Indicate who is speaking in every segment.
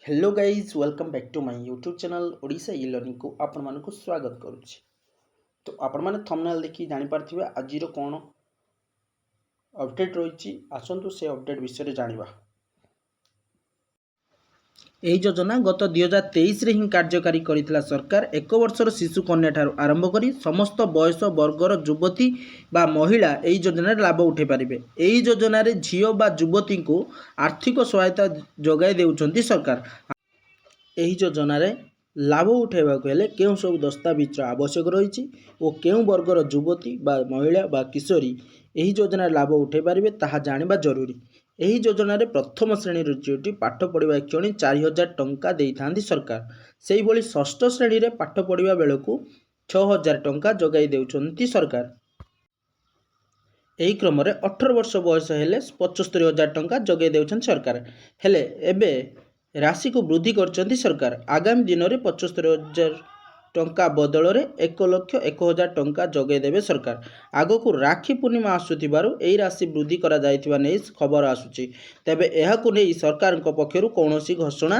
Speaker 1: Hello guys welcome back to my YouTube channel Odisha E learning को आपण मानक स्वागत करुच्ची। तो आपण मैंने थंबनेल देखि जानि पारथिबे आजिर कोन अपडेट रही। आसतु से अपडेट विषय जानिबा। ଏହି ଯୋଜନା ଗତ 2023ରେ ହିଁ କାର୍ଯ୍ୟକାରୀ କରିଥିଲା ସରକାର। 1 ବର୍ଷର ଶିଶୁ କନ୍ୟା ଠାରୁ ଆରମ୍ଭ କରି ସମସ୍ତ ବୟସ ବର୍ଗର ଯୁବତୀ ବା ମହିଳା ଏହି ଯୋଜନାରେ ଲାଭ ଉଠାଇ ପାରିବେ। ଏହି ଯୋଜନାରେ ଝିଅ ବା ଯୁବତୀଙ୍କୁ ଆର୍ଥିକ ସହାୟତା ଯୋଗାଇ ଦେଉଛନ୍ତି ସରକାର। ଏହି ଯୋଜନାରେ ଲାଭ ଉଠାଇବାକୁ ହେଲେ କେଉଁ ସବୁ ଦସ୍ତାବିଜର ଆବଶ୍ୟକ ରହିଛି ଓ କେଉଁ ବର୍ଗର ଯୁବତୀ ବା ମହିଳା ବା କିଶୋରୀ ଏହି ଯୋଜନାରେ ଲାଭ ଉଠାଇ ପାରିବେ ତାହା ଜାଣିବା ଜରୁରୀ। ଏହି ଯୋଜନାରେ ପ୍ରଥମ ଶ୍ରେଣୀରୁ ଝିଅଟି ପାଠ ପଢ଼ିବା କ୍ଷଣି 4,000 ଟଙ୍କା ଦେଇଥାନ୍ତି ସରକାର। ସେହିଭଳି ଷଷ୍ଠ ଶ୍ରେଣୀରେ ପାଠ ପଢ଼ିବା ବେଳକୁ 6,000 ଟଙ୍କା ଯୋଗାଇ ଦେଉଛନ୍ତି ସରକାର। ଏହି କ୍ରମରେ 18 ବର୍ଷ ବୟସ ହେଲେ 75,000 ଟଙ୍କା ଯୋଗାଇ ଦେଉଛନ୍ତି ସରକାର। ହେଲେ ଏବେ ରାଶି को वृद्धि करछंती सरकार। आगामी दिन में 75,000 टंका बदल में 1,01,000 टंका जोगे देवे सरकार। आग को राखी पूर्णिमा आसुथिबारु एही राशि वृद्धि करा जायतिबा नै खबर आसुची। तेबे एहाकु नै सरकार पक्षरु कौनसी घोषणा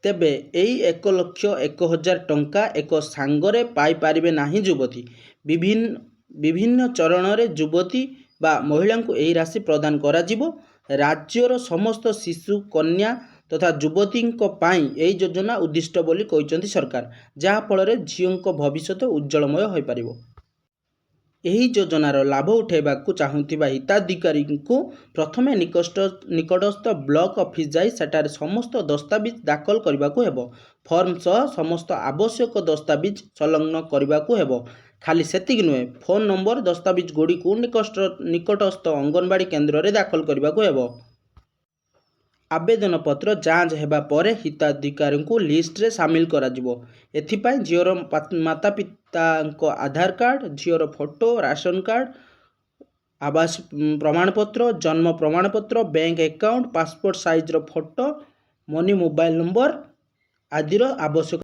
Speaker 1: तेबे एही 1,01,000 टंका एक सांगरे पाई पारिबे नाही युवती। विभिन्न चरण रे युवती बा महिला को एही राशि प्रदान करा जिवो। राज्यर समस्त शिशु कन्या तथा युवती यही योजना उद्दिष्ट बोली कहते सरकार, जहाँ फल झील भविष्य उज्जवलमय हो पार। यही योजनार लाभ उठाइबा चाहूबा हिताधिकारी को प्रथमे निकटस्थ ब्लॉक ऑफिस जाई सेठारे समस्त दस्तावेज दाखल करने को हेबो। फॉर्म सह समस्त आवश्यक दस्तावेज संलग्न करने को हेबो। खाली सेतिक नुहे, फोन नंबर दस्तावेज गुड़ी को निकटस्थ अंगनवाड़ी केन्द्र में दाखल करने को हेबो। आवेदन पत्र जांच हेबा परे हिताधिकारी को लिस्ट रे शामिल करा जिवो। एथिपाई झीवर माता पिता आधार कार्ड, झीवर फोटो, राशन कार्ड, आवास प्रमाणपत्र, जन्म प्रमाणपत्र, बैंक अकाउंट, पासपोर्ट साइज रो फोटो, मनी मोबाइल नंबर आदिर आवश्यक